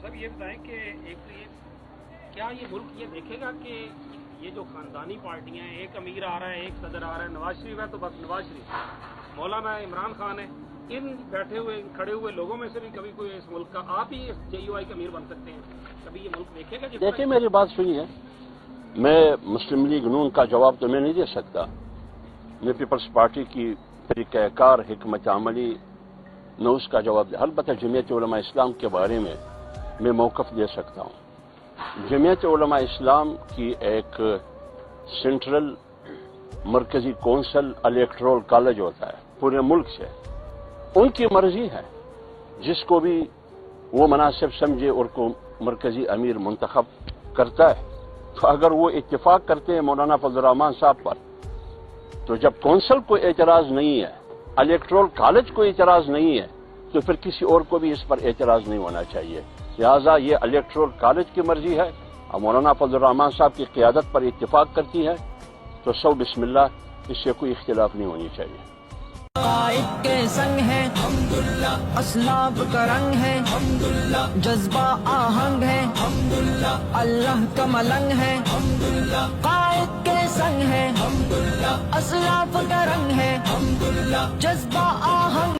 صاحب یہ بتائیں کہ ایک تو یہ کیا یہ ملک یہ دیکھے گا کہ یہ جو خاندانی پارٹیاں ہیں، ایک امیر آ رہا ہے، ایک صدر آ رہا ہے، نواز شریف ہے تو بس نواز شریف، مولانا عمران خان ہے، ان بیٹھے ہوئے کھڑے ہوئے لوگوں میں سے بھی کبھی کوئی اس ملک کا آپ ہی جے یو آئی کا امیر بن سکتے ہیں، کبھی یہ ملک دیکھے گا؟ دیکھیں میری بات سنیے، میں مسلم لیگ نون کا جواب تو میں نہیں دے سکتا، میں پیپلز پارٹی کی طریقہ کار حکمت عملی نہ اس کا جواب دے. البتہ جمعیت علماء اسلام کے بارے میں موقف دے سکتا ہوں. جمعیت علماء اسلام کی ایک سینٹرل مرکزی کونسل الیکٹورل کالج ہوتا ہے پورے ملک سے، ان کی مرضی ہے، جس کو بھی وہ مناسب سمجھے اور کو مرکزی امیر منتخب کرتا ہے. تو اگر وہ اتفاق کرتے ہیں مولانا فضل الرحمان صاحب پر، تو جب کونسل کو اعتراض نہیں ہے، الیکٹورل کالج کو اعتراض نہیں ہے، تو پھر کسی اور کو بھی اس پر اعتراض نہیں ہونا چاہیے. لہذا یہ الیکٹورل کالج کی مرضی ہے، اور مولانا فضل الرحمان صاحب کی قیادت پر اتفاق کرتی ہے، تو سو بسم اللہ، اس سے کوئی اختلاف نہیں ہونی چاہیے. قائد کے سنگ ہے حمداللہ، اسلاب کا رنگ ہے حمداللہ، جذبہ آہنگ ہے حمداللہ، اللہ کا ملنگ ہے حمداللہ، قائد کے سنگ ہے حمداللہ، اسلاف کا رنگ ہے حمداللہ، جذبہ آہنگ